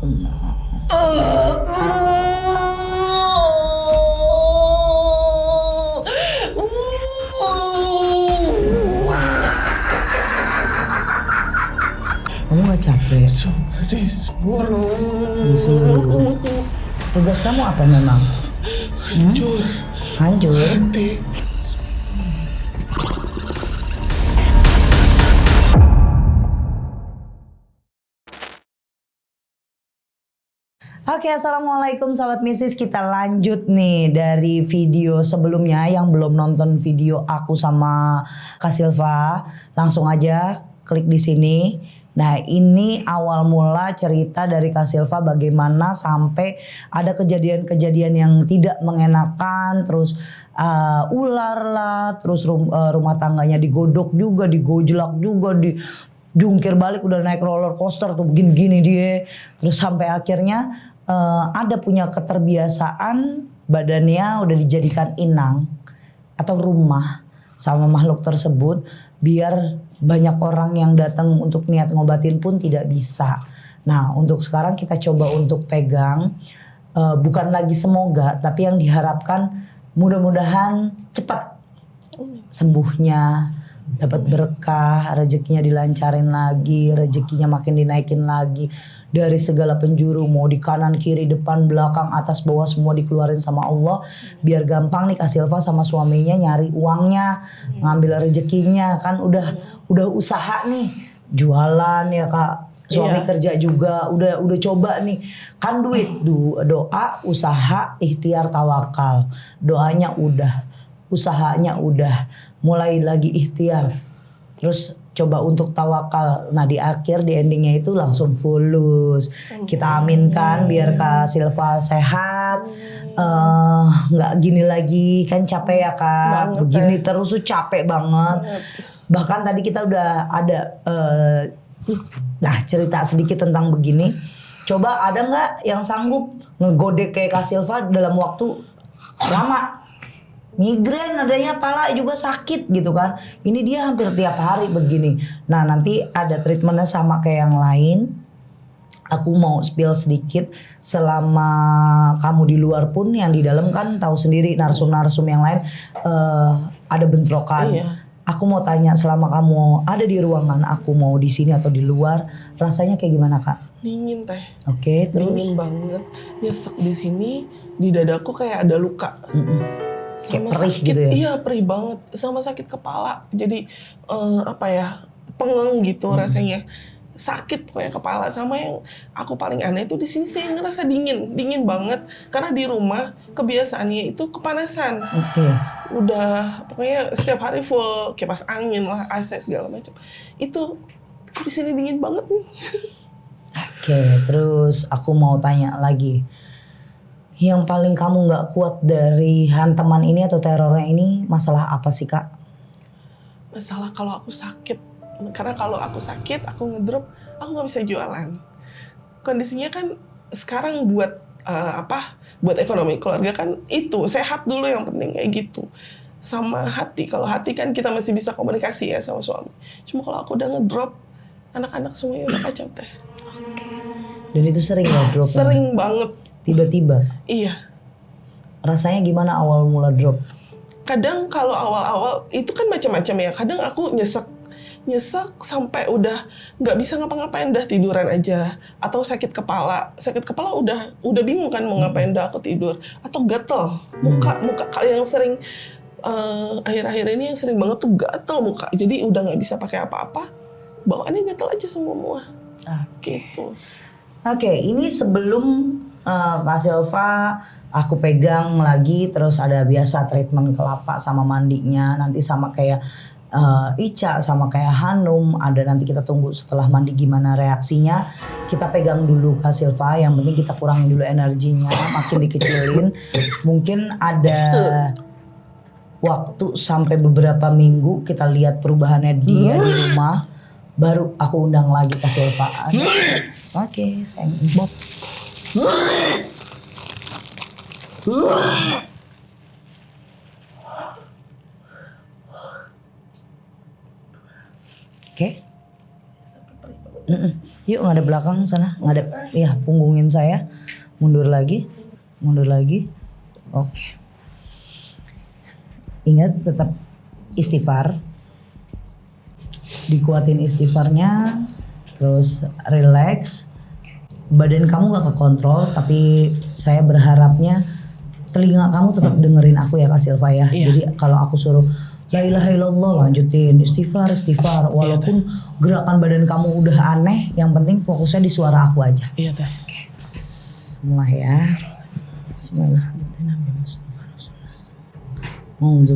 Kamu gak capek? Disuruh. Tugas kamu apa memang? Hancur. Hancur? Hati. Oke, assalamualaikum sahabat Missis. Kita lanjut nih dari video sebelumnya. Yang belum nonton video aku sama Kak Silva, langsung aja klik di sini. Nah, ini awal mula cerita dari Kak Silva bagaimana sampai ada kejadian-kejadian yang tidak mengenakan, terus ular lah, terus rumah tangganya digodok juga, digojlak juga, jungkir balik, udah naik roller coaster tuh begini-gini dia. Terus sampai akhirnya ada punya keterbiasaan badannya udah dijadikan inang atau rumah sama makhluk tersebut, biar banyak orang yang datang untuk niat ngobatin pun tidak bisa. Nah, untuk sekarang kita coba untuk pegang, bukan lagi semoga, tapi yang diharapkan mudah-mudahan cepat sembuhnya, dapat berkah, rezekinya dilancarin lagi, rezekinya makin dinaikin lagi dari segala penjuru, mau di kanan, kiri, depan, belakang, atas, bawah, semua dikeluarin sama Allah, biar gampang nih Kak Silva sama suaminya nyari uangnya, ngambil rezekinya. Kan udah usaha nih, jualan ya Kak, suami kerja juga, udah coba nih, kan duit, doa, usaha, ikhtiar, tawakal, doanya udah, usahanya udah, mulai lagi ikhtiar, terus coba untuk tawakal. Nah, di akhir, di endingnya itu langsung fulus. Kita aminkan biar Kak Silva sehat, nggak gini lagi, kan capek ya Kak, begini terus tuh capek banget. Bahkan tadi kita udah ada cerita sedikit tentang begini. Coba ada nggak yang sanggup ngegodek kayak Kak Silva dalam waktu lama? Migren adanya, pala juga sakit gitu kan. Ini dia hampir tiap hari begini. Nah, nanti ada treatmentnya sama kayak yang lain. Aku mau spill sedikit, selama kamu di luar pun yang di dalam kan tahu sendiri, narsum-narsum yang lain ada bentrokan. Aku mau tanya, selama kamu ada di ruangan aku, mau di sini atau di luar, rasanya kayak gimana Kak? Dingin teh. Oke, terus? Dingin banget, nyesek di sini, di dadaku kayak ada luka. Sama perih sakit gitu ya? Iya, perih banget, sama sakit kepala. Jadi pengeng gitu rasanya. Sakit pokoknya kepala. Sama yang aku paling aneh itu di sini saya ngerasa dingin banget, karena di rumah kebiasaannya itu kepanasan. Udah pokoknya setiap hari full kipas angin lah, AC segala macam. Itu di sini dingin banget nih. Oke, terus aku mau tanya lagi. Yang paling kamu gak kuat dari hantaman ini atau terornya ini masalah apa sih Kak? Masalah kalau aku sakit. Karena kalau aku sakit, aku ngedrop, aku gak bisa jualan. Kondisinya kan sekarang buat buat ekonomi keluarga kan itu, sehat dulu yang penting kayak gitu. Sama hati, kalau hati kan kita masih bisa komunikasi ya sama suami. Cuma kalau aku udah ngedrop, anak-anak semuanya udah kacau teh. Dan itu sering ya dropnya? Sering banget. Tiba-tiba? Iya. Rasanya gimana awal mula drop? Kadang kalau awal-awal itu kan macam-macam ya. Kadang aku nyesek sampai udah nggak bisa ngapa-ngapain, udah tiduran aja. Atau sakit kepala udah bingung kan mau ngapain, udah aku tidur. Atau gatel muka yang sering akhir-akhir ini yang sering banget tuh gatel muka. Jadi udah nggak bisa pakai apa-apa, bawaannya gatel aja semua. Gitu. Oke, ini sebelum Kak Silva aku pegang lagi, terus ada biasa treatment kelapa sama mandinya, nanti sama kayak Ica sama kayak Hanum, ada nanti kita tunggu setelah mandi gimana reaksinya. Kita pegang dulu Kak Silva, yang penting kita kurangin dulu energinya, makin dikecilin. Mungkin ada waktu sampai beberapa minggu kita lihat perubahannya dia di rumah, baru aku undang lagi Kak Silva. Oke, sayang. Bob. Oke. Yuk ngadep belakang sana, ngadep. Ya punggungin saya. Mundur lagi. Oke. Ingat tetap istighfar. Dikuatin istighfarnya. Terus relax. Badan kamu gak kekontrol, tapi saya berharapnya telinga kamu tetap dengerin aku ya Kak Silva ya. Iya. Jadi kalau aku suruh la ilaha illallah lanjutin istighfar. Walaupun gerakan badan kamu udah aneh, yang penting fokusnya di suara aku aja. Iya teh. Mulai ya. Bismillahirrahmanirrahim. Bismillah.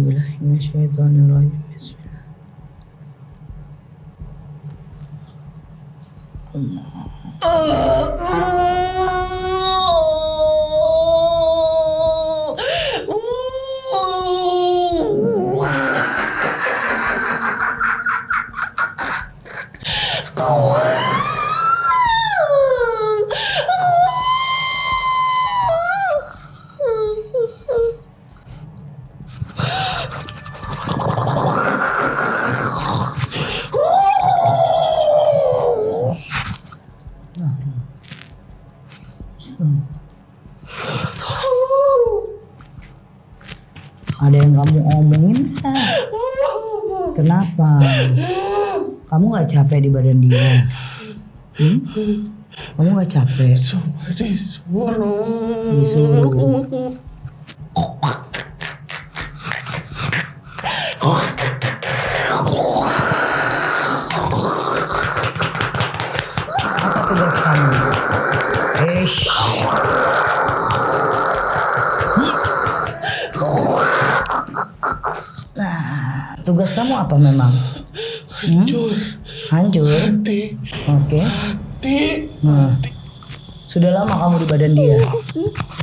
Ada yang kamu omongin nggak? Kenapa? Kamu gak capek di badan dia? Kamu gak capek? Cuma disuruh. Disuruh. Apa tugas kamu? Nah, tugas kamu apa memang? Hancur. Hati. Oke. Nah, sudah lama kamu di badan dia?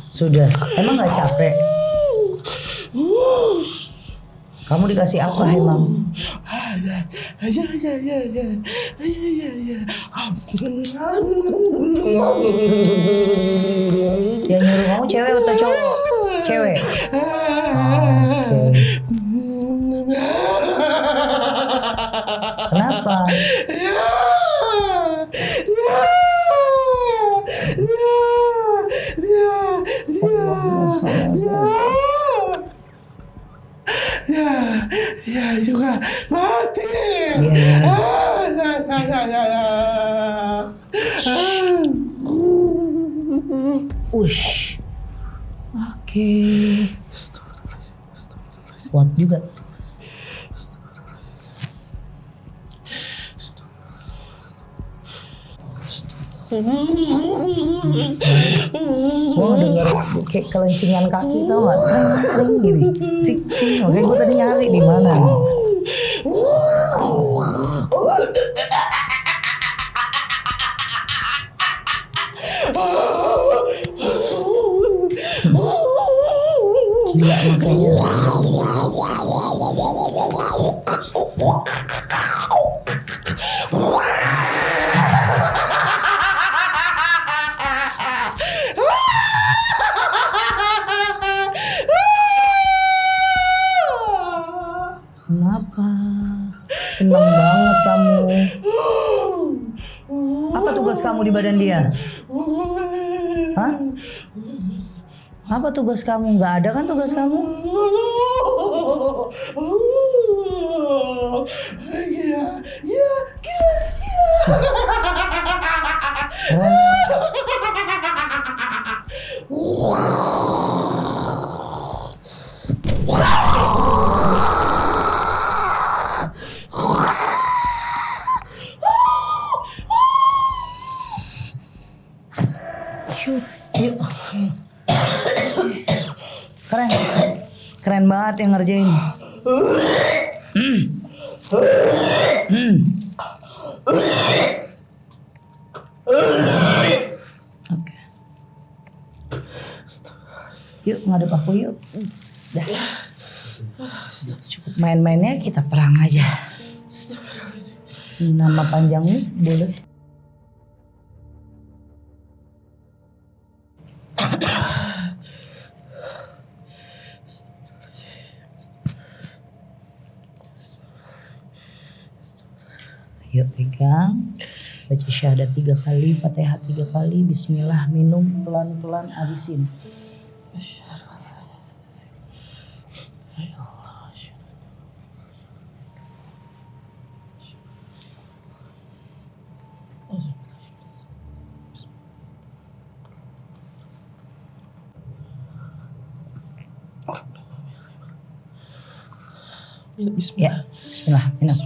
Sudah. Emang gak capek? Kamu dikasih apa emang? Yang nyuruh kamu cewek atau cowok? Cewek. Oke. Kenapa? Ya juga mati. Iya. Ush. Oke. Kuat juga. Gua denger kayak kelencingan kaki tau gak? Kering gini. Cik cik. Makanya gue tadi nyari di mana. Gila makanya. Kenapa? Senang banget kamu. Apa tugas kamu di badan dia? Hah? Apa tugas kamu? Gak ada kan tugas kamu? Keren. Yuk. Keren. Keren banget yang ngerjain. Oke. Yuk ngadep aku yuk. Dah. Cukup main-mainnya, kita perang aja. Nama panjangnya boleh. Yuk pegang. Baca syahadat 3 kali, Fatihah 3 kali, bismillah, minum pelan-pelan, habisin. Bismillah. Ya, bismillah, minum.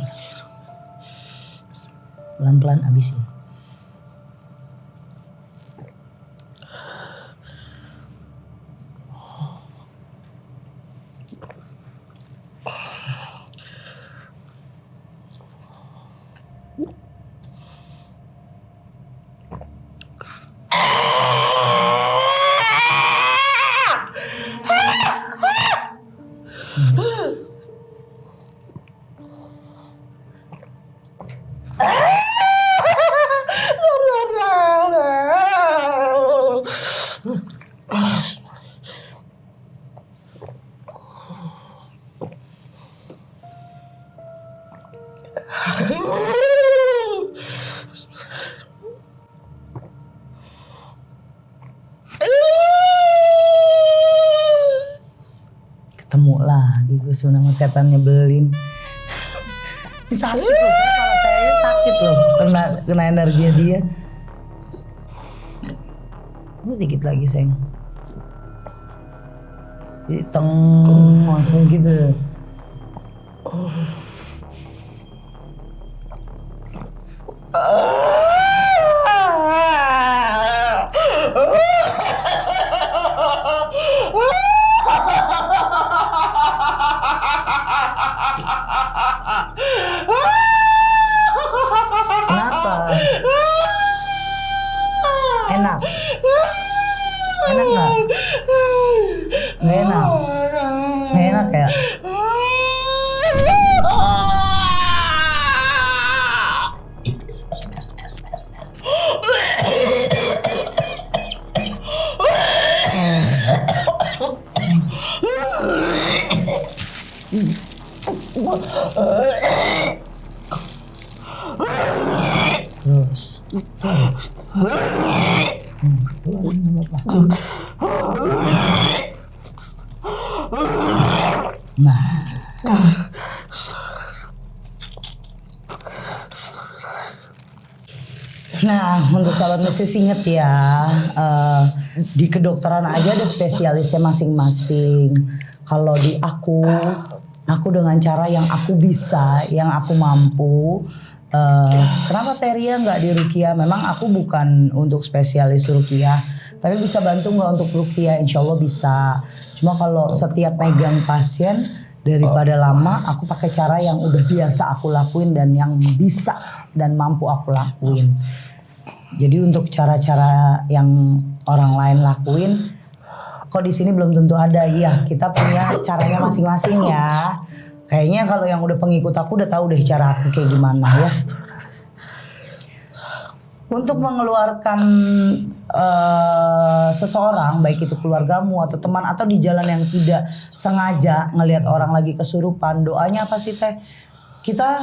Pelan-pelan habisin. Ketemu lagi gue sama setan nyebelin. Ini sakit loh, kalau saya sakit loh kena energi dia. Ini dikit lagi sayang. Jadi langsung gitu. Kenapa? Enak? Enak nggak? Nggak enak? Nggak enak ya? Terus. Nah, untuk sahabat mistis inget ya, di kedokteran aja ada spesialisnya masing-masing. Kalau di aku dengan cara yang aku bisa, yang aku mampu. Kenapa Teria nggak di ruqyah? Memang aku bukan untuk spesialis ruqyah, tapi bisa bantu nggak untuk ruqyah? Insya Allah bisa. Cuma kalau setiap megang pasien daripada lama, aku pakai cara yang udah biasa aku lakuin dan yang bisa dan mampu aku lakuin. Jadi untuk cara-cara yang orang lain lakuin, kok di sini belum tentu ada. Iya, kita punya caranya masing-masing ya. Kayaknya kalau yang udah pengikut aku udah tahu deh cara aku kayak gimana ya. Untuk mengeluarkan seseorang, baik itu keluargamu atau teman atau di jalan yang tidak sengaja ngelihat orang lagi kesurupan, doanya apa sih Teh? Kita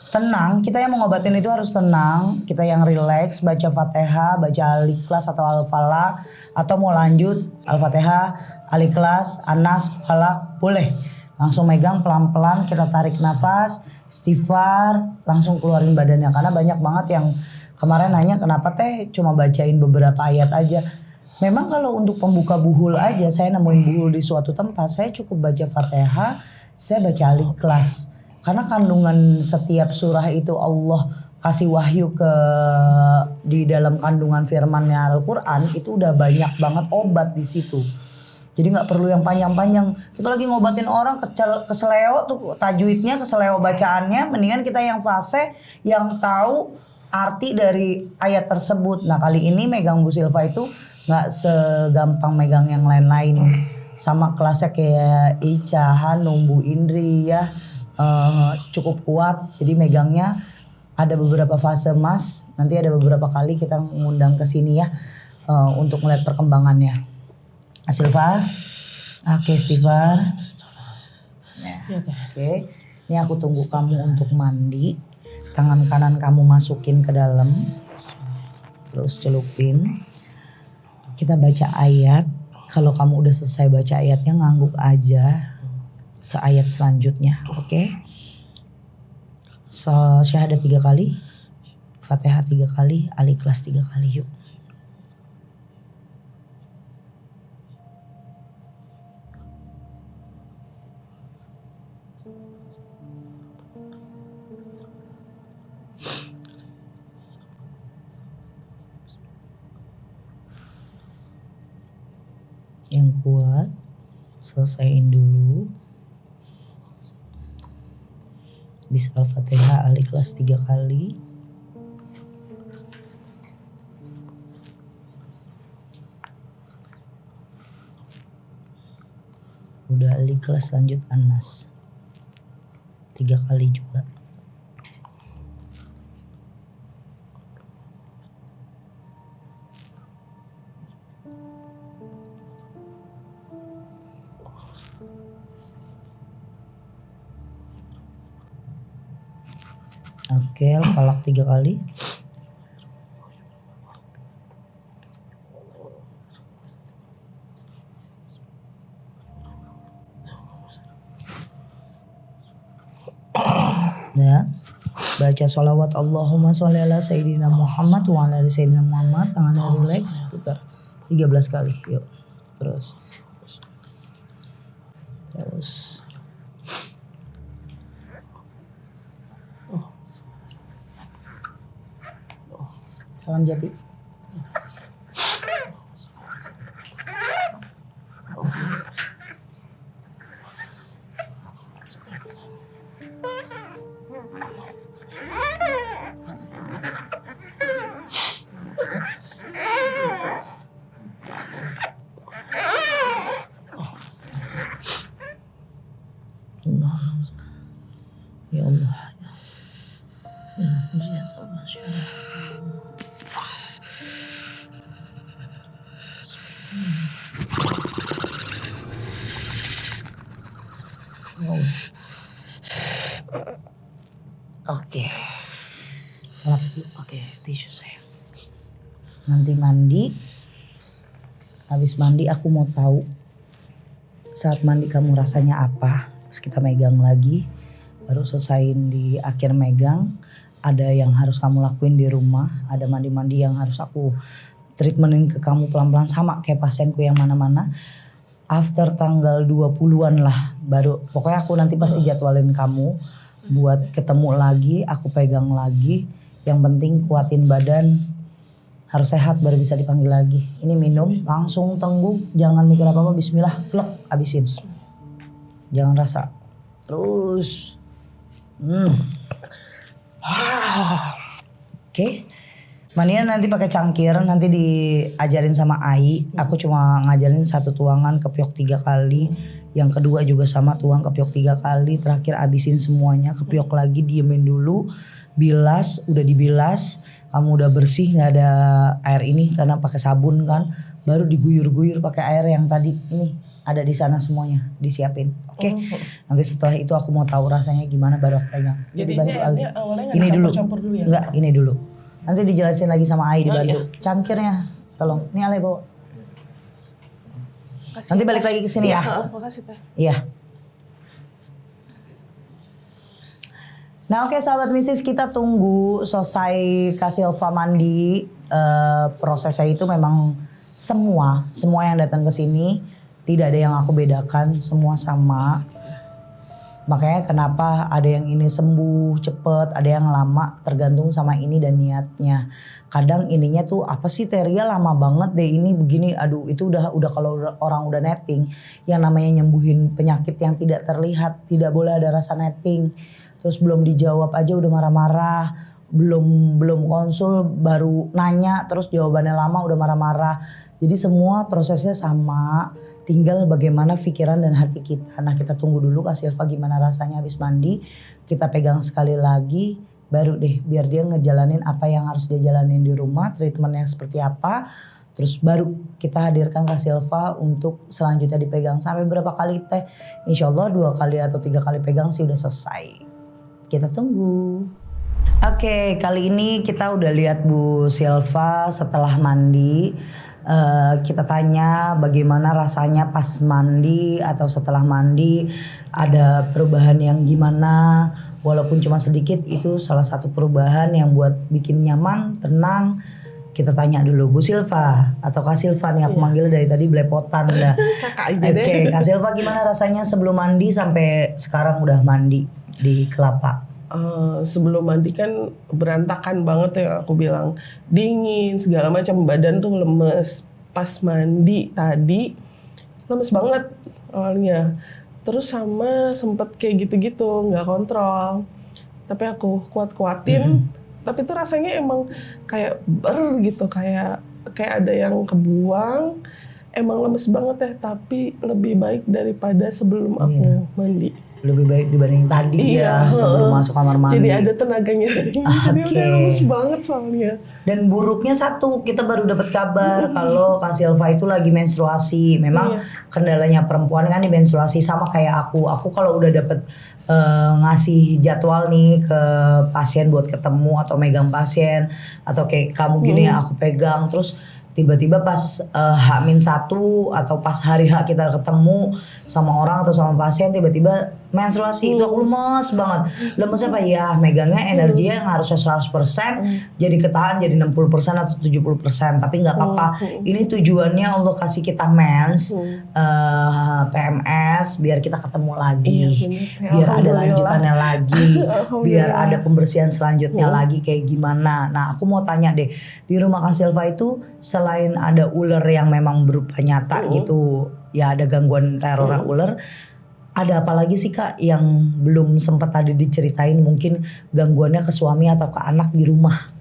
tenang, kita yang mengobatin itu harus tenang, kita yang relax, baca Fatihah, baca Al-Ikhlas atau Al-Falaq, atau mau lanjut Al-Fatihah, Al-Ikhlas, An-Nas, Falaq, boleh. Langsung megang pelan-pelan, kita tarik nafas, istighfar, langsung keluarin badannya. Karena banyak banget yang kemarin nanya kenapa Teh cuma bacain beberapa ayat aja. Memang kalau untuk pembuka buhul aja, saya nemuin buhul di suatu tempat, saya cukup baca Fatihah, saya baca Al-Ikhlas. Karena kandungan setiap surah itu Allah kasih wahyu di dalam kandungan firman-Nya Al-Quran, itu udah banyak banget obat di situ. Jadi nggak perlu yang panjang-panjang. Kita lagi ngobatin orang keseleo tuh tajwidnya, keseleo bacaannya, mendingan kita yang fase, yang tahu arti dari ayat tersebut. Nah kali ini megang Bu Silva itu nggak segampang megang yang lain-lain. Sama kelasnya kayak Ica, Hanum, Bu Indri ya. Cukup kuat, jadi megangnya ada beberapa fase Mas, nanti ada beberapa kali kita ngundang ke sini ya untuk melihat perkembangannya. Silva, oke istighfar. Oke, ini aku tunggu kamu untuk mandi. Tangan kanan kamu masukin ke dalam. terus celupin. Kita baca ayat. Kalau kamu udah selesai baca ayatnya, ngangguk aja ke ayat selanjutnya, oke? So, syahadat 3 kali, Fatihah 3 kali, Al-Ikhlas 3 kali, yuk. Yang kuat, selesaiin dulu. Bisa Al-Fatihah, Al-Ikhlas 3 kali. Udah Al-Ikhlas, lanjut An-Nas 3 kali juga. Oke, Al-Falaq 3 kali. Ya. Baca sholawat Allahumma sholli ala Sayyidina Muhammad wa ala ali Sayyidina Muhammad. Tangannya relax, putar 13 kali. Yuk. Terus. Salam jati. Ya Allah. Oke. Lap dulu pakai tisu sayang. Nanti mandi. Habis mandi aku mau tahu saat mandi kamu rasanya apa. Terus kita megang lagi. Baru selesaiin di akhir megang. Ada yang harus kamu lakuin di rumah. Ada mandi-mandi yang harus aku treatmentin ke kamu pelan-pelan. Sama kayak pasienku yang mana-mana. After tanggal 20-an lah. Baru pokoknya aku nanti pasti jadwalin kamu. Buat ketemu lagi. Aku pegang lagi. Yang penting kuatin badan. Harus sehat baru bisa dipanggil lagi. Ini minum langsung tengguk. Jangan mikir apa-apa. Bismillah. Plek. Abisin. Jangan rasa. Terus. Oke. Mandinya nanti pakai cangkir. Nanti diajarin sama Ai. Aku cuma ngajarin 1 tuangan kepiok 3 kali. Yang kedua juga sama, tuang kepiok 3 kali. Terakhir abisin semuanya. Kepiok lagi, diemin dulu. Bilas, udah dibilas. Kamu udah bersih, nggak ada air ini karena pakai sabun kan. Baru diguyur-guyur pakai air yang tadi ini ada di sana semuanya disiapin. Oke. Nanti setelah itu aku mau tahu rasanya gimana baru aku pegang. Jadi bantu Ali. awalnya Ini dulu. campur dulu ya? Enggak, ini dulu. Nanti dijelasin lagi sama Ai dibantu. iya. Cangkirnya tolong. Ini Ale bawa. Makasih, Nanti balik lagi ke sini ya. Makasih Teh. Iya. Nah oke sahabat mistis, kita tunggu selesai Kak Silva mandi. Prosesnya itu memang semua yang datang ke sini tidak ada yang aku bedakan, semua sama. Makanya kenapa ada yang ini sembuh cepet, ada yang lama, tergantung sama ini dan niatnya. Kadang ininya tuh apa sih Teria lama banget deh ini begini, aduh itu udah kalau orang udah netting, yang namanya nyembuhin penyakit yang tidak terlihat, tidak boleh ada rasa netting. Terus belum dijawab aja udah marah-marah, belum konsul baru nanya, terus jawabannya lama udah marah-marah. Jadi semua prosesnya sama, tinggal bagaimana pikiran dan hati kita. Nah kita tunggu dulu Kak Silva gimana rasanya habis mandi. Kita pegang sekali lagi, baru deh biar dia ngejalanin apa yang harus dia jalanin di rumah, treatmentnya seperti apa. Terus baru kita hadirkan Kak Silva untuk selanjutnya dipegang. Sampai berapa kali Teh? Insya Allah 2 kali atau 3 kali pegang sih udah selesai. Kita tunggu. Oke, kali ini kita udah lihat Bu Silva setelah mandi. Kita tanya bagaimana rasanya pas mandi atau setelah mandi, ada perubahan yang gimana, walaupun cuma sedikit, itu salah satu perubahan yang buat bikin nyaman, tenang. Kita tanya dulu Bu Silva atau Kak Silva nih, aku manggil dari tadi belepotan dah. Kakak aja deh. Oke, Kak Silva gimana rasanya sebelum mandi sampai sekarang udah mandi di Kelapa? Sebelum mandi kan berantakan banget ya, aku bilang dingin segala macam, badan tuh lemes. Pas mandi tadi lemes banget awalnya, terus sama sempet kayak gitu-gitu nggak kontrol, tapi aku kuat-kuatin. Tapi tuh rasanya emang kayak gitu, kayak ada yang kebuang. Emang lemes banget ya, tapi lebih baik daripada sebelum aku mandi. Lebih baik dibanding tadi ya sebelum masuk kamar mandi. Jadi ada tenaganya. Jadi udah lemes banget soalnya. Dan buruknya satu, kita baru dapat kabar kalau Kak Silva itu lagi menstruasi. Memang kendalanya perempuan kan di menstruasi, sama kayak aku. Aku kalau udah dapet ngasih jadwal nih ke pasien buat ketemu atau megang pasien, atau kayak kamu gini aku pegang, terus tiba-tiba pas H-1 atau pas hari H kita ketemu sama orang atau sama pasien, tiba-tiba menstruasi, itu aku lemes banget. Lemes apa ya, megangnya energinya yang harusnya 100% jadi ketahan jadi 60% atau 70%, tapi nggak apa-apa. Ini tujuannya Allah kasih kita mens, PMS, biar kita ketemu lagi, biar ada lanjutannya lagi, biar ada pembersihan selanjutnya lagi kayak gimana. Nah, aku mau tanya deh, di rumah Kak Silva itu selain ada ular yang memang berupa nyata gitu, ya ada gangguan teror ular, ada apa lagi sih Kak yang belum sempat tadi diceritain, mungkin gangguannya ke suami atau ke anak di rumah?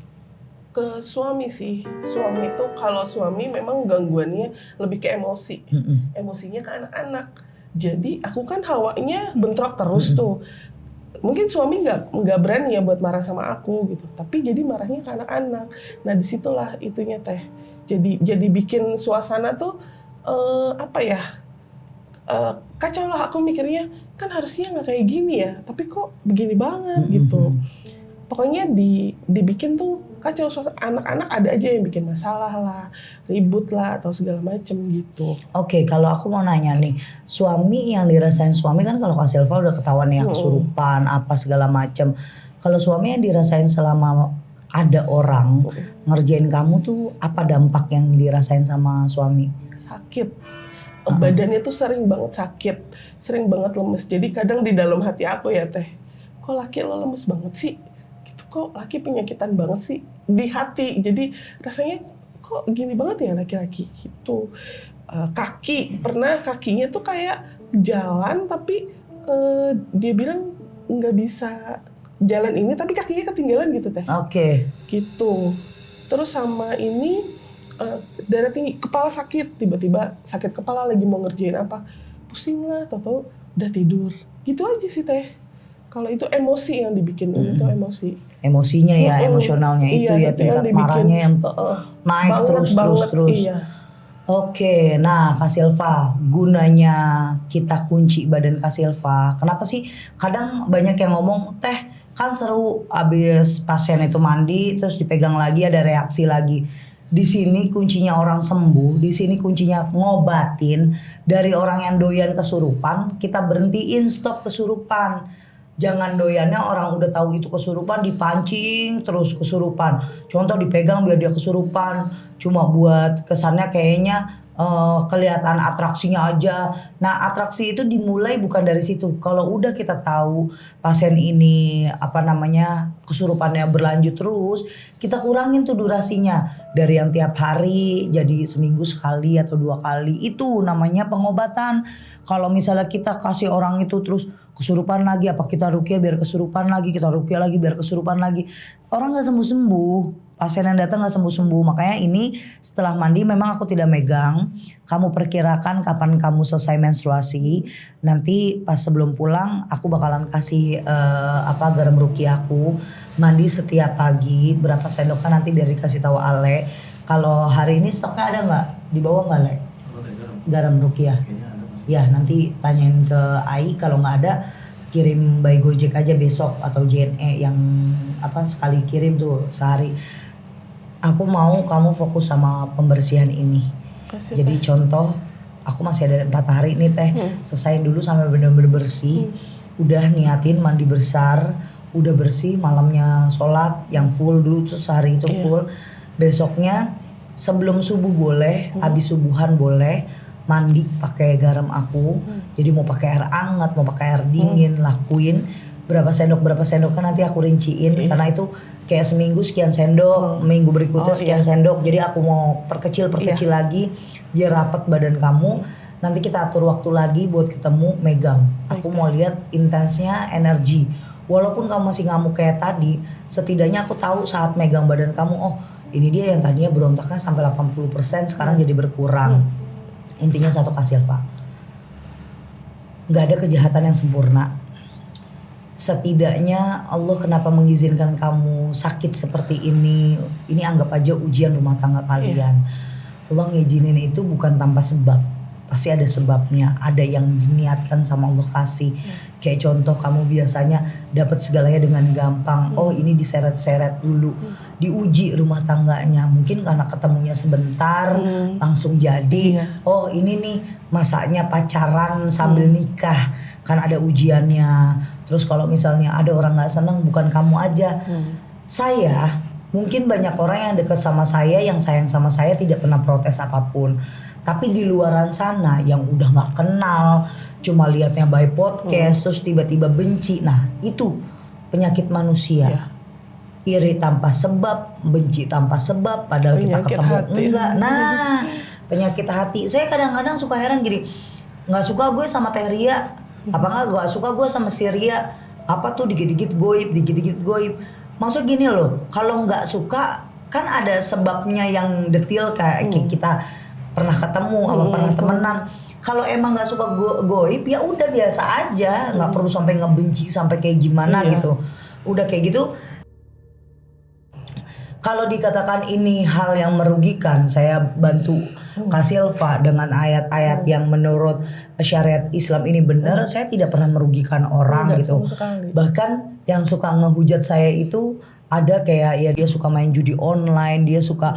Ke suami sih, suami tuh kalau suami memang gangguannya lebih ke emosi, emosinya ke anak-anak. Jadi aku kan hawanya bentrok terus tuh. Mungkin suami nggak berani ya buat marah sama aku gitu, tapi jadi marahnya ke anak-anak. Nah disitulah itunya teh. Jadi bikin suasana tuh apa ya? Kacau lah, aku mikirnya kan harusnya nggak kayak gini ya, tapi kok begini banget gitu. Pokoknya dibikin tuh kacau suasana. Anak-anak ada aja yang bikin masalah lah, ribut lah atau segala macem gitu. Oke, kalau aku mau nanya nih, suami yang dirasain suami kan, kalau Kak Silva udah ketahuan ya kesurupan apa segala macem. Kalau suami yang dirasain selama ada orang ngerjain kamu tuh, apa dampak yang dirasain sama suami? Sakit. Badannya tuh sering banget sakit, sering banget lemes. Jadi kadang di dalam hati aku ya teh, kok laki lo lemes banget sih? Gitu, kok laki penyakitan banget sih di hati. Jadi rasanya kok gini banget ya laki-laki gitu. Kaki, pernah kakinya tuh kayak jalan tapi dia bilang nggak bisa jalan ini, tapi kakinya ketinggalan gitu teh. Oke. Gitu. Terus sama ini darah tinggi, kepala sakit, tiba-tiba sakit kepala lagi mau ngerjain apa, pusing lah, tahu-tahu udah tidur. Gitu aja sih teh. Kalau itu emosi yang dibikin, itu emosi. Emosinya ya, emosionalnya itu ya, tingkat marahnya yang naik terus. Iya. Oke, nah Kak Silva, gunanya kita kunci badan Kak Silva, kenapa sih kadang banyak yang ngomong, teh kan seru abis pasien itu mandi terus dipegang lagi ada reaksi lagi. Di sini kuncinya orang sembuh, di sini kuncinya ngobatin. Dari orang yang doyan kesurupan, kita berhentiin, stop kesurupan. Jangan doyannya orang udah tahu itu kesurupan dipancing terus kesurupan. Contoh dipegang biar dia kesurupan, cuma buat kesannya kayaknya kelihatan atraksinya aja. Nah, atraksi itu dimulai bukan dari situ. Kalau udah kita tahu pasien ini kesurupannya berlanjut terus, kita kurangin tuh durasinya dari yang tiap hari jadi seminggu sekali atau 2 kali. Itu namanya pengobatan. Kalau misalnya kita kasih orang itu terus kesurupan lagi, apa kita ruqyah biar kesurupan lagi, kita ruqyah lagi biar kesurupan lagi, orang nggak sembuh-sembuh. Pasien yang datang nggak sembuh-sembuh. Makanya ini setelah mandi memang aku tidak megang. Kamu perkirakan kapan kamu selesai menstruasi. Nanti pas sebelum pulang aku bakalan kasih garam ruqyah aku. Mandi setiap pagi berapa sendok kan nanti biar dikasih tahu Ale. Kalau hari ini stoknya ada nggak? Dibawa nggak Le? Garam ruqyah. Ya nanti tanyain ke Ai, kalau nggak ada kirim by Gojek aja besok atau JNE yang apa sekali kirim tuh sehari. Aku mau kamu fokus sama pembersihan ini. Kasih, Jadi Teh. contoh, aku masih ada 4 hari nih Teh, selesain dulu sampai bener-bener bersih. Udah niatin mandi besar, udah bersih, malamnya sholat yang full dulu, terus hari itu full. Besoknya sebelum subuh boleh, habis subuhan boleh, mandi pakai garam aku. Jadi mau pakai air hangat, mau pakai air dingin, lakuin berapa sendok kan nanti aku rinciin karena itu kayak seminggu sekian sendok, minggu berikutnya sekian sendok. Jadi aku mau perkecil lagi biar rapat badan kamu. Nanti kita atur waktu lagi buat ketemu megang. Aku mau lihat intensnya energi. Walaupun kamu masih ngamuk kayak tadi, setidaknya aku tahu saat megang badan kamu, oh ini dia yang tadinya berontaknya sampai 80% sekarang jadi berkurang. Intinya satu Kak Silva, gak ada kejahatan yang sempurna. Setidaknya Allah kenapa mengizinkan kamu sakit seperti ini anggap aja ujian rumah tangga kalian. Allah ngizinin itu bukan tanpa sebab, pasti ada sebabnya, ada yang diniatkan sama Allah kasih. Kayak contoh kamu biasanya dapat segalanya dengan gampang, oh ini diseret-seret dulu, diuji rumah tangganya, mungkin karena ketemunya sebentar langsung jadi. Oh ini nih masaknya pacaran sambil nikah, kan ada ujiannya. Terus kalau misalnya ada orang nggak seneng, bukan kamu aja, saya mungkin banyak orang yang dekat sama saya, yang sayang sama saya tidak pernah protes apapun. Tapi di luaran sana yang udah nggak kenal, cuma lihatnya by podcast, terus tiba-tiba benci. Nah itu penyakit manusia. Iri tanpa sebab, benci tanpa sebab, padahal Penyakit kita ketemu hati. enggak. Nah penyakit hati. Saya kadang-kadang suka heran gini, nggak suka gue sama Teh Ria, apa nggak suka gue sama si Ria, apa tuh dikit-dikit goib. Maksud gini loh, kalau nggak suka kan ada sebabnya yang detail kayak kita pernah ketemu apa pernah temenan. Kalau emang nggak suka goib ya udah biasa aja, nggak perlu sampai ngebenci sampai kayak gimana gitu. Udah kayak gitu. Kalau dikatakan ini hal yang merugikan, saya bantu Kak Silva dengan ayat-ayat yang menurut syariat Islam ini benar. Saya tidak pernah merugikan orang gitu. Bahkan yang suka ngehujat saya itu ada kayak ya dia suka main judi online, dia suka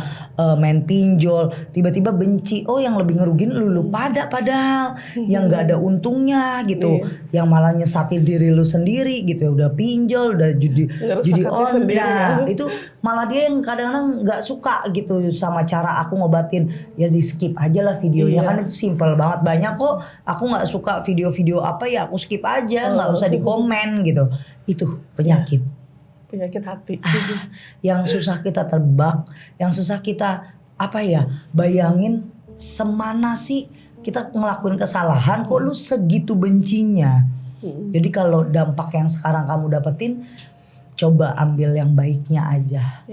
main pinjol, tiba-tiba benci. Oh yang lebih ngerugin lu padahal yang nggak ada untungnya gitu, yang malah nyesatin diri lu sendiri gitu. Udah pinjol, udah judi online, itu malah dia yang kadang-kadang nggak suka gitu sama cara aku ngobatin. Ya di skip aja lah videonya, kan itu simple banget. Banyak kok aku nggak suka video-video apa ya aku skip aja, nggak usah di komen gitu. Itu penyakit. Penyakit hati. Yang susah kita tebak, yang susah kita apa ya, bayangin semana sih kita ngelakuin kesalahan kok lu segitu bencinya. Jadi kalau dampak yang sekarang kamu dapetin, coba ambil yang baiknya aja.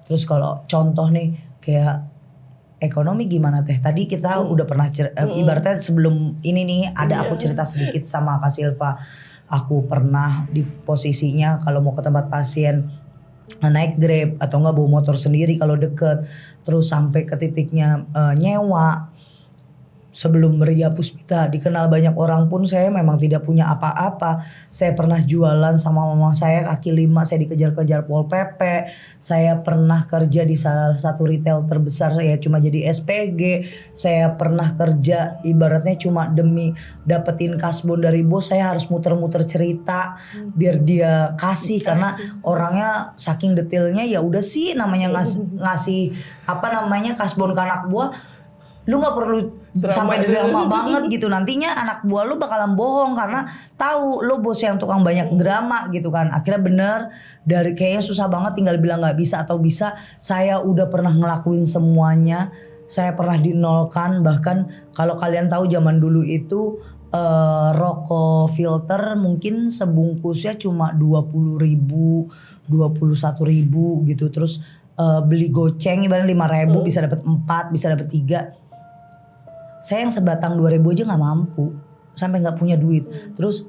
Terus kalau contoh nih kayak ekonomi gimana Teh? Tadi kita udah pernah ibaratnya sebelum ini nih ada aku cerita sedikit sama Kak Silva. Aku pernah di posisinya kalau mau ke tempat pasien naik Grab atau enggak bawa motor sendiri kalau deket, terus sampai ke titiknya nyewa. Sebelum Ria Puspita dikenal banyak orang pun saya memang tidak punya apa-apa. Saya pernah jualan sama mama saya kaki lima, saya dikejar-kejar Pol PP. Saya pernah kerja di salah satu retail terbesar ya cuma jadi SPG. Saya pernah kerja ibaratnya cuma demi dapetin kasbon dari bos, saya harus muter-muter cerita biar dia kasih karena orangnya saking detailnya. Ya udah sih namanya ngasih apa namanya kasbon ke anak buah, lu nggak perlu sampai drama banget gitu. Nantinya anak buah lu bakalan bohong karena tahu lu bos yang tukang banyak drama gitu kan. Akhirnya bener dari kayaknya susah banget tinggal bilang nggak bisa atau bisa. Saya udah pernah ngelakuin semuanya. Saya pernah dinolkan, bahkan kalau kalian tahu zaman dulu itu rokok filter mungkin sebungkusnya cuma 20.000, 21.000 gitu. Terus beli goceng ibaratnya 5.000 bisa dapat 4, bisa dapat 3. Saya yang sebatang 2.000 aja nggak mampu, sampai nggak punya duit. Terus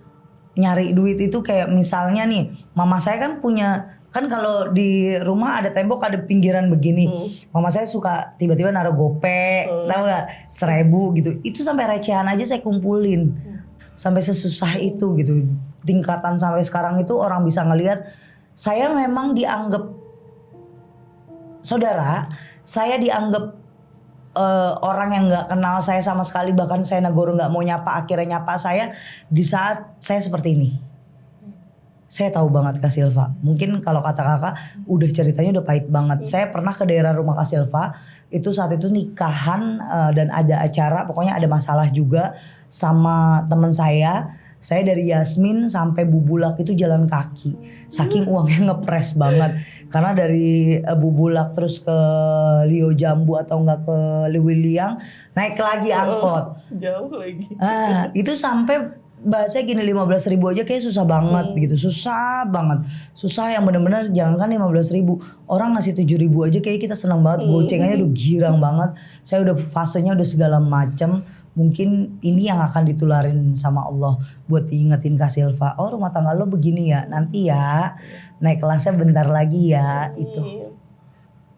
nyari duit itu kayak misalnya nih, mama saya kan punya, kan kalau di rumah ada tembok ada pinggiran begini. Mama saya suka tiba-tiba naruh gope, tahu nggak, 1.000 gitu. Itu sampai recehan aja saya kumpulin, sampai sesusah itu gitu. tingkatan sampai sekarang itu orang bisa ngelihat saya memang dianggap saudara, saya dianggap orang yang nggak kenal saya sama sekali, bahkan saya negoro nggak mau nyapa, akhirnya nyapa saya di saat saya seperti ini. Saya tahu banget Kak Silva. Mungkin kalau kata kakak udah ceritanya udah pahit banget. Saya pernah ke daerah rumah Kak Silva. Itu saat itu nikahan dan ada acara. Pokoknya ada masalah juga sama teman saya. Saya dari Yasmin sampai Bubulak itu jalan kaki. Saking uangnya ngepres banget. Karena dari Bubulak terus ke Lio Jambu atau enggak ke Lewiliang. Naik lagi angkot. Jauh lagi. Itu sampai bahasanya gini 15.000 aja kayak susah banget gitu. Susah banget. Susah yang bener-bener jangankan 15.000. Orang ngasih 7.000 aja kayak kita seneng banget. Gocengannya udah girang banget. Saya udah fasenya udah segala macem. Mungkin ini yang akan ditularin sama Allah buat diingetin Kak Silva. Oh rumah tangga lo begini ya. Nanti ya naik kelasnya bentar lagi ya itu.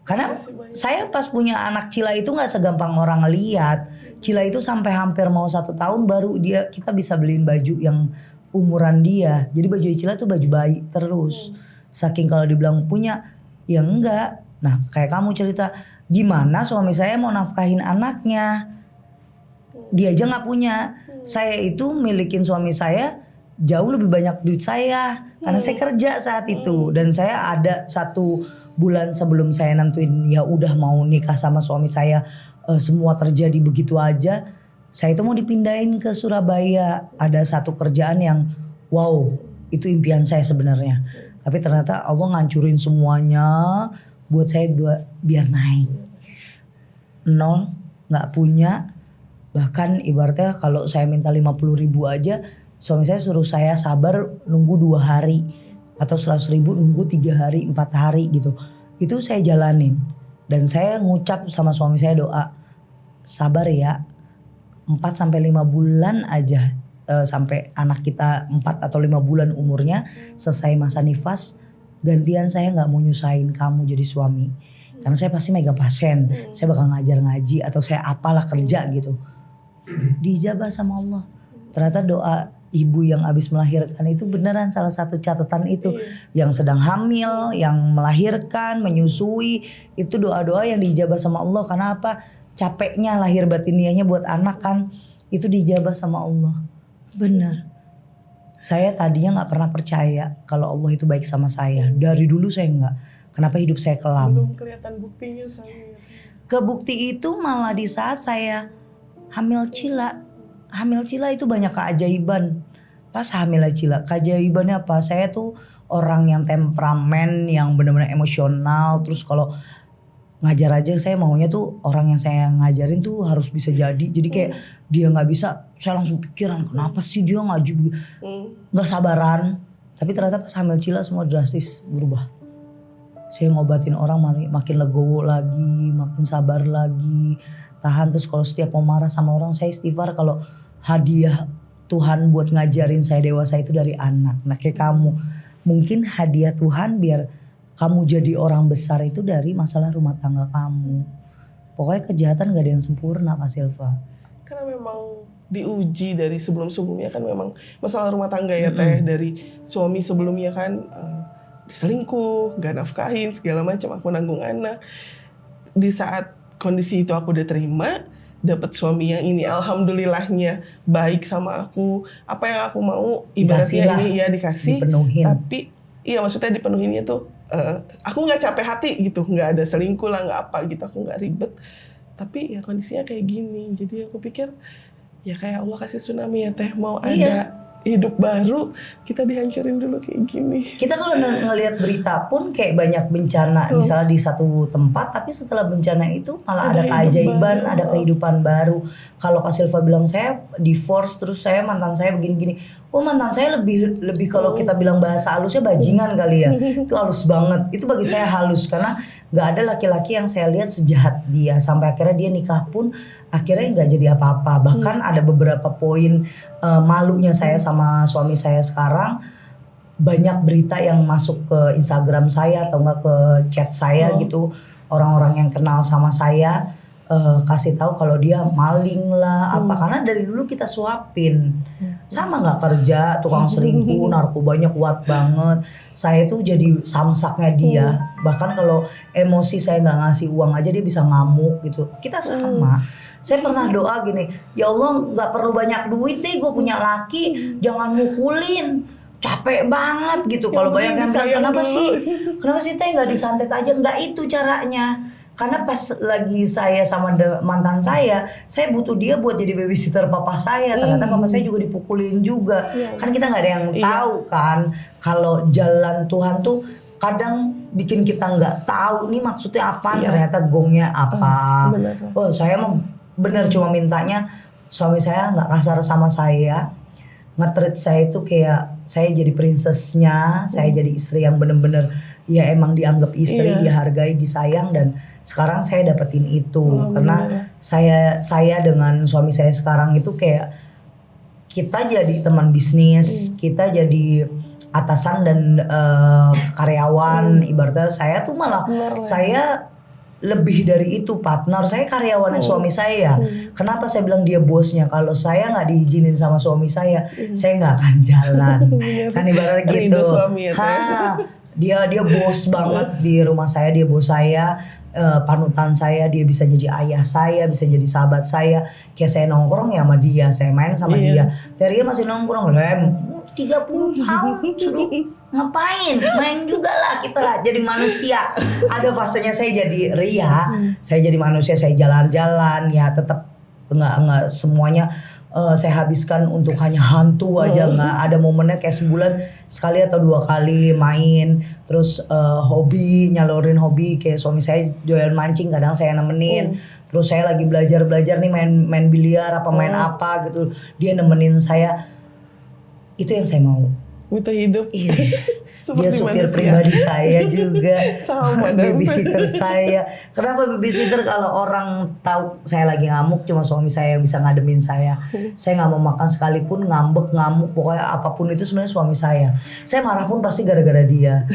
Karena saya pas punya anak Cila itu gak segampang orang ngeliat. Cila itu sampai hampir mau 1 tahun baru kita bisa beliin baju yang umuran dia. Jadi baju Cila tuh baju bayi terus. Saking kalau dibilang punya, ya enggak. Nah kayak kamu cerita, gimana suami saya mau nafkahin anaknya. Dia aja gak punya. Saya itu milikin suami saya jauh lebih banyak duit saya. Karena saya kerja saat itu. Dan saya ada 1 bulan sebelum saya nentuin ya udah mau nikah sama suami saya, semua terjadi begitu aja. Saya itu mau dipindahin ke Surabaya. Ada 1 kerjaan yang wow, itu impian saya sebenarnya. Tapi ternyata Allah ngancurin semuanya buat saya biar naik. 0, gak punya. Bahkan ibaratnya kalau saya minta 50.000 aja, suami saya suruh saya sabar nunggu 2 hari. Atau 100.000 nunggu 3 hari, 4 hari gitu. Itu saya jalanin. Dan saya ngucap sama suami saya doa. Sabar ya. 4-5 bulan aja. Sampai anak kita 4 atau 5 bulan umurnya. Selesai masa nifas. Gantian saya gak mau nyusahin kamu jadi suami. Karena saya pasti megang pasien. Saya bakal ngajar ngaji. Atau saya apalah kerja gitu. Dijabah sama Allah. Ternyata doa ibu yang habis melahirkan itu beneran salah satu catatan itu. Yang sedang hamil, yang melahirkan, menyusui, itu doa-doa yang dijabah sama Allah. Karena apa? Capeknya lahir batiniahnya buat anak kan, itu dijabah sama Allah. Bener. Saya tadinya gak pernah percaya kalau Allah itu baik sama saya. Dari dulu saya gak. Kenapa hidup saya kelam? Belum kelihatan buktinya saya. Kebukti itu malah di saat saya hamil Cila. Hamil Cila itu banyak keajaiban. Pas hamil Cila, keajaibannya apa? Saya tuh orang yang temperamen, yang benar-benar emosional. Terus kalau ngajar aja saya maunya tuh orang yang saya ngajarin tuh harus bisa jadi. Jadi kayak dia gak bisa, saya langsung pikiran kenapa sih dia ngaji gak sabaran. Tapi ternyata pas hamil Cila semua drastis berubah. Saya ngobatin orang makin legowo lagi, makin sabar lagi. Tahan. Terus kalau setiap mau marah sama orang saya istighfar. Kalau hadiah Tuhan buat ngajarin saya dewasa itu dari anak. Nah kayak kamu, mungkin hadiah Tuhan biar kamu jadi orang besar itu dari masalah rumah tangga kamu. Pokoknya kejahatan gak ada yang sempurna Kak Silva. Karena memang diuji dari sebelum-sebelumnya kan memang masalah rumah tangga ya Teh. Dari suami sebelumnya kan diselingkuh, gak nafkahin segala macam, aku nanggung anak. Di saat kondisi itu aku udah terima, dapat suami yang ini alhamdulillahnya baik sama aku, apa yang aku mau ibaratnya ini ya dikasih, dipenuhin. Tapi iya maksudnya dipenuhinnya tuh aku nggak capek hati gitu, nggak ada selingkuh lah, nggak apa gitu, aku nggak ribet. Tapi ya kondisinya kayak gini, jadi aku pikir ya kayak Allah kasih tsunami ya Teh, mau ada hidup baru, kita dihancurin dulu kayak gini. Kita kalau ngelihat berita pun kayak banyak bencana misalnya di satu tempat, tapi setelah bencana itu malah ada keajaiban, ada kehidupan baru. Kalau Kak Silva bilang saya divorce terus saya mantan saya begini-gini. Oh mantan saya lebih kalau kita bilang bahasa halusnya bajingan kali ya. Itu halus banget. Itu bagi saya halus karena nggak ada laki-laki yang saya lihat sejahat dia. Sampai akhirnya dia nikah pun akhirnya nggak jadi apa-apa. Bahkan ada beberapa poin malunya saya sama suami saya sekarang. Banyak berita yang masuk ke Instagram saya atau nggak ke chat saya gitu. Orang-orang yang kenal sama saya kasih tahu kalau dia maling lah apa. Karena dari dulu kita suapin. sama nggak kerja, tukang selingkuh, narkobanya kuat banget. Saya tuh jadi samsaknya dia. Bahkan kalau emosi saya nggak ngasih uang aja dia bisa ngamuk gitu. Kita sama. Saya pernah doa gini, ya Allah nggak perlu banyak duit deh, gue punya laki, jangan mukulin. Capek banget gitu. Kalau banyak yang bilang kenapa sih teh nggak disantet aja? Nggak itu caranya. Karena pas lagi saya sama mantan saya butuh dia buat jadi babysitter papa saya. Ternyata papa saya juga dipukulin juga. Kan kita nggak ada yang tahu kan. Kalau jalan Tuhan tuh kadang bikin kita nggak tahu nih maksudnya apa. Ternyata gongnya apa. Oh saya mah bener cuma mintanya suami saya nggak kasar sama saya. Nge-treat saya itu kayak saya jadi princessnya. Saya jadi istri yang bener-bener ya emang dianggap istri, dihargai, disayang. Dan sekarang saya dapetin itu karena saya dengan suami saya sekarang itu kayak kita jadi teman bisnis, kita jadi atasan dan karyawan. Ibaratnya saya tuh malah saya lebih dari itu partner, saya karyawannya suami saya. Kenapa saya bilang dia bosnya? Kalau saya nggak diizinin sama suami saya nggak akan jalan. Kan ibaratnya gitu. Dia bos banget di rumah saya, dia bos saya. Panutan saya, dia bisa jadi ayah saya, bisa jadi sahabat saya. Kayak saya nongkrong ya sama dia, saya main sama dia. Dia masih nongkrong, 30 tahun suruh ngapain? Main juga lah kita lah jadi manusia. Ada fasenya saya jadi ria, saya jadi manusia, saya jalan-jalan ya tetap enggak semuanya saya habiskan untuk hanya hantu aja, nggak ada momennya kayak sebulan sekali atau 2 kali main. Terus hobi, nyalurin hobi kayak suami saya doyan mancing, kadang saya nemenin. Terus saya lagi belajar nih main biliar apa main apa gitu, dia nemenin saya. Itu yang saya mau. Butuh hidup. Dia supir pribadi saya juga. Sama babysitter saya. Kenapa babysitter? Kalau orang tahu saya lagi ngamuk, cuma suami saya yang bisa ngademin saya. Saya nggak mau makan sekalipun, ngambek, ngamuk, pokoknya apapun itu sebenarnya suami saya. Saya marah pun pasti gara-gara dia.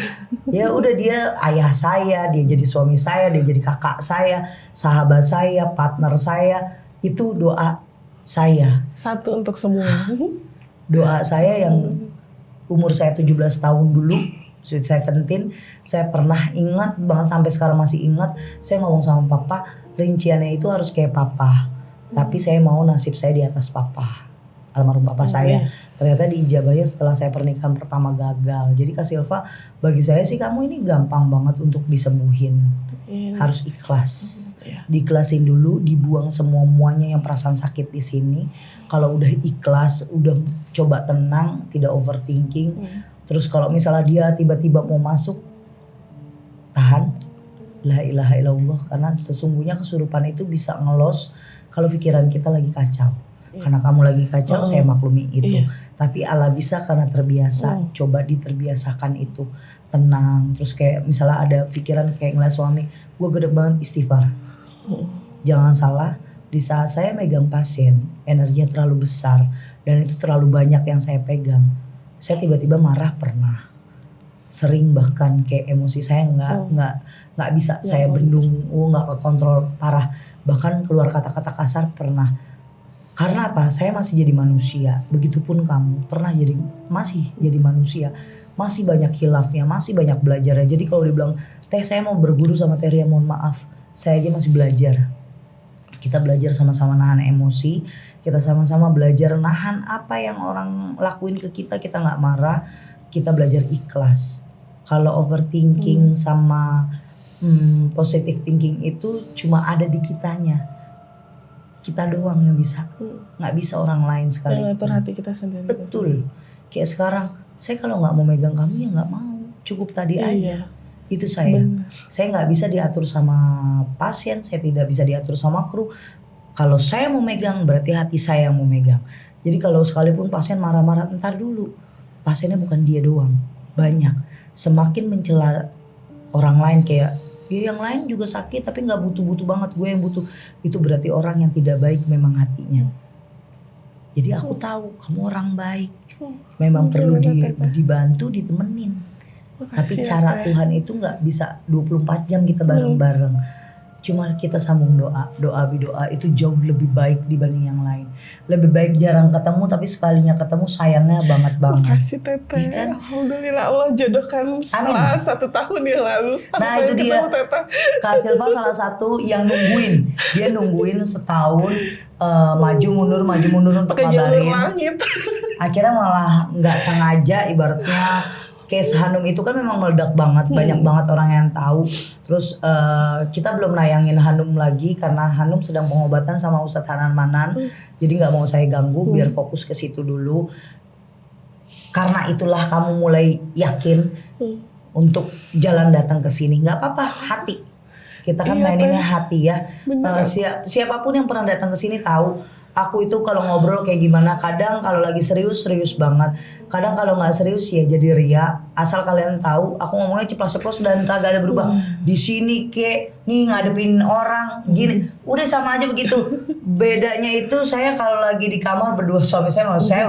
Ya udah, dia ayah saya, dia jadi suami saya, dia jadi kakak saya, sahabat saya, partner saya. Itu doa saya. Satu untuk semua. Doa saya yang umur saya 17 tahun dulu, sweet 17, saya pernah ingat banget sampai sekarang masih ingat. Saya ngomong sama papa, rinciannya itu harus kayak papa. Tapi saya mau nasib saya di atas papa. Almarhum papa saya. Ternyata diijabahnya setelah saya pernikahan pertama gagal. Jadi Kak Silva, bagi saya sih kamu ini gampang banget untuk disembuhin. Harus ikhlas. Diikhlasin dulu, dibuang semuanya yang perasaan sakit di sini. Kalau udah ikhlas, udah coba tenang, tidak overthinking. Terus kalau misalnya dia tiba-tiba mau masuk, tahan. La ilaha illallah. Karena sesungguhnya kesurupan itu bisa ngelos kalau pikiran kita lagi kacau. Karena kamu lagi kacau, saya maklumi itu. Tapi Allah bisa karena terbiasa. Coba diterbiasakan itu. Tenang. Terus kayak misalnya ada pikiran kayak ngeliat suami, gue gede banget, istighfar. Jangan salah, di saat saya megang pasien, energinya terlalu besar dan itu terlalu banyak yang saya pegang. Saya tiba-tiba marah pernah. Sering bahkan kayak emosi saya nggak bisa saya bendung, nggak kontrol parah. Bahkan keluar kata-kata kasar pernah. Karena apa? Saya masih jadi manusia. Begitupun kamu masih jadi manusia. Masih banyak khilafnya, masih banyak belajarnya. Jadi kalau dibilang, teh saya mau berguru sama Teh Ria, mohon maaf. Saya aja masih belajar. Kita belajar sama-sama nahan emosi. Kita sama-sama belajar nahan apa yang orang lakuin ke kita. Kita gak marah. Kita belajar ikhlas. Kalau overthinking sama positive thinking itu cuma ada di kitanya. Kita doang yang bisa. Gak bisa orang lain sekali. Yang ngatur hati kita sendiri. Betul. Kayak sekarang, saya kalau gak mau megang kamu ya gak mau. Cukup tadi aja. Itu saya. Saya nggak bisa diatur sama pasien, saya tidak bisa diatur sama kru. Kalau saya mau megang, berarti hati saya yang mau megang. Jadi kalau sekalipun pasien marah-marah, entar dulu. Pasiennya bukan dia doang, banyak. Semakin mencela orang lain kayak, ya yang lain juga sakit tapi nggak butuh-butuh banget, gue yang butuh. Itu berarti orang yang tidak baik memang hatinya. Jadi aku tahu kamu orang baik, memang perlu dibantu, ditemenin. Tapi cara Tuhan itu gak bisa 24 jam kita bareng-bareng. Cuma kita sambung doa itu jauh lebih baik dibanding yang lain. Lebih baik jarang ketemu tapi sekalinya ketemu sayangnya banget. Makasih Teteh. Iya kan? Alhamdulillah Allah jodohkan setelah 1 tahun yang lalu. Nah Aku itu pengen dia. ketemu Teteh. Kak Silva salah satu yang nungguin. Dia nungguin setahun maju mundur untuk Pakai jalur ngabarin. langit. Akhirnya malah nggak sengaja ibaratnya case Hanum itu kan memang meledak banget, banyak banget orang yang tahu. Terus kita belum nayangin Hanum lagi karena Hanum sedang pengobatan sama Ustadz Hanan Manan. Jadi nggak mau saya ganggu, biar fokus ke situ dulu. Karena itulah kamu mulai yakin untuk jalan datang ke sini. Nggak apa-apa, hati. Kita kan Iya, maininnya Teh. hati ya. Bener. Siapapun yang pernah datang ke sini tahu. Aku itu kalau ngobrol kayak gimana, kadang kalau lagi serius banget, kadang kalau nggak serius ya jadi ria. Asal kalian tahu, aku ngomongnya ceplos-ceplos dan kagak ada berubah. Di sini kayak nih ngadepin orang gini, udah sama aja begitu. Bedanya itu saya kalau lagi di kamar berdua suami saya sama saya,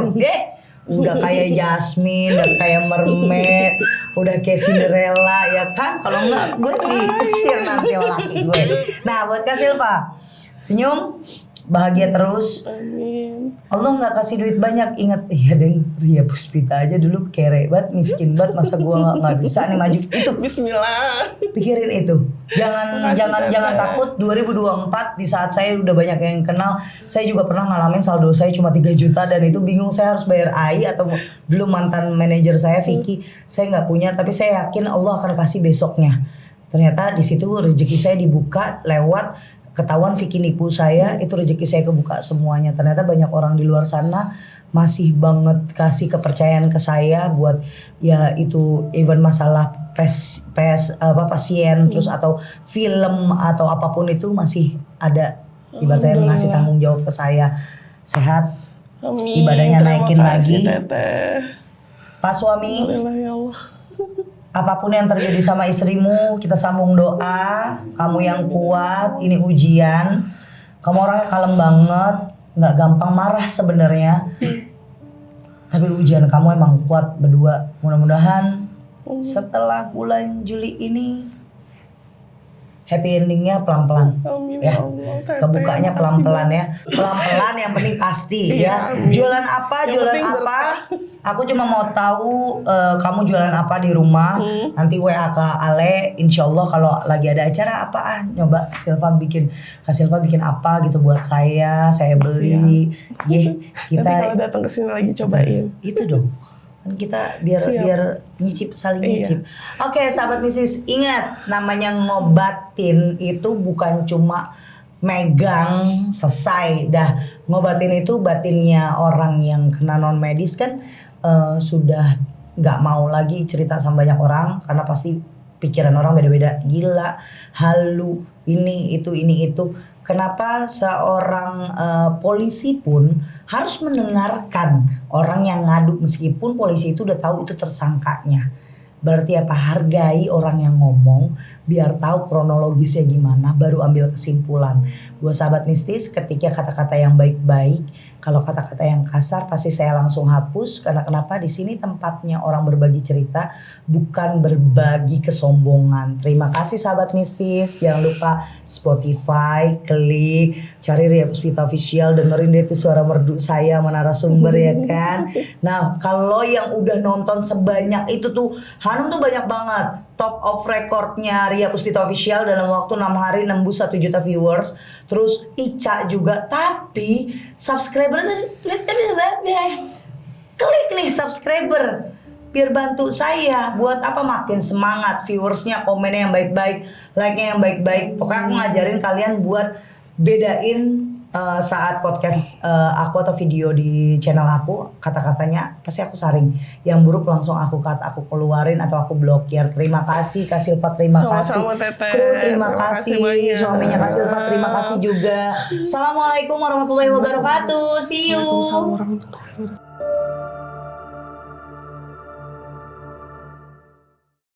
udah kayak Jasmine, udah kayak mermaid, udah kayak Cinderella ya kan? Kalau nggak gue diusir nanti laki gue. Nah buat Kak Silva, senyum. Bahagia terus. Amin. Allah nggak kasih duit banyak, ingat iya deng, Ria Puspita aja dulu kere banget, miskin banget, masa gua nggak bisa nih maju itu. Bismillah. Pikirin itu, Makasih, jangan Teteh. takut. 2024 di saat saya udah banyak yang kenal, saya juga pernah ngalamin saldo saya cuma 3 juta dan itu bingung saya harus bayar AI atau dulu mantan manajer saya Vicky, saya nggak punya, tapi saya yakin Allah akan kasih besoknya. Ternyata di situ rezeki saya dibuka lewat ketahuan Vicky nipu saya, itu rezeki saya kebuka semuanya. Ternyata banyak orang di luar sana masih banget kasih kepercayaan ke saya buat ya itu even masalah pasien terus atau film atau apapun itu masih ada ibaratnya ngasih tanggung jawab ke saya. Sehat, Amin. ibadahnya Terima naikin kasih, lagi. Teteh. Pak suami, Alhamdulillah ya Allah. apapun yang terjadi sama istrimu, kita sambung doa. Kamu yang kuat, ini ujian. Kamu orangnya kalem banget, nggak gampang marah sebenarnya. Tapi ujian kamu emang kuat berdua. Mudah-mudahan setelah bulan Juli ini happy endingnya pelan-pelan. Amin Ya. ya Allah. Teteh, Kebukanya makasih pelan-pelan banget. ya. Pelan-pelan yang penting pasti Iya, ya. amin. Jualan apa, Yang jualan penting apa. berkah. Aku cuma mau tahu kamu jualan apa di rumah. Nanti WA ke Ale. Insya Allah kalau lagi ada acara apa nyoba Kak Silva bikin apa gitu buat saya beli. Nanti Kita kalau datang ke sini lagi cobain. itu dong. Kan kita biar nyicip saling Iya. nyicip. Oke, sahabat misis, ingat namanya ngobatin itu bukan cuma megang selesai dah. Ngobatin itu batinnya orang yang kena non medis kan sudah nggak mau lagi cerita sama banyak orang karena pasti pikiran orang beda-beda, gila, halu, ini itu. Kenapa seorang polisi pun harus mendengarkan orang yang ngadu meskipun polisi itu udah tahu itu tersangkanya. Berarti apa? Hargai orang yang ngomong biar tahu kronologisnya gimana baru ambil kesimpulan. Buat sahabat mistis, ketika kata-kata yang baik-baik, kalau kata-kata yang kasar pasti saya langsung hapus karena kenapa? Di sini tempatnya orang berbagi cerita, bukan berbagi kesombongan. Terima kasih sahabat mistis. Jangan lupa Spotify, klik, cari Ria Puspita Official, dengerin deh tuh suara merdu saya sama narasumber ya kan. Nah, kalau yang udah nonton sebanyak itu tuh, Hanum tuh banyak banget. Top of recordnya Ria Puspita Official dalam waktu 6 hari nembus 1 juta viewers. Terus Ica juga, tapi subscriber klik nih subscriber biar bantu saya buat apa makin semangat, viewersnya, komennya yang baik-baik, like-nya yang baik-baik. Pokoknya aku ngajarin kalian buat bedain saat podcast aku atau video di channel aku, kata-katanya pasti aku saring. Yang buruk langsung aku keluarin atau aku blokir. Terima kasih Kak Silva, terima kasih. Sama-sama, Teteh. Kru, terima Terima kasih. kasih banyak. Suaminya Kak Silva, terima kasih juga. Assalamualaikum warahmatullahi wabarakatuh. See you. Waalaikumsalam warahmatullahi wabarakatuh.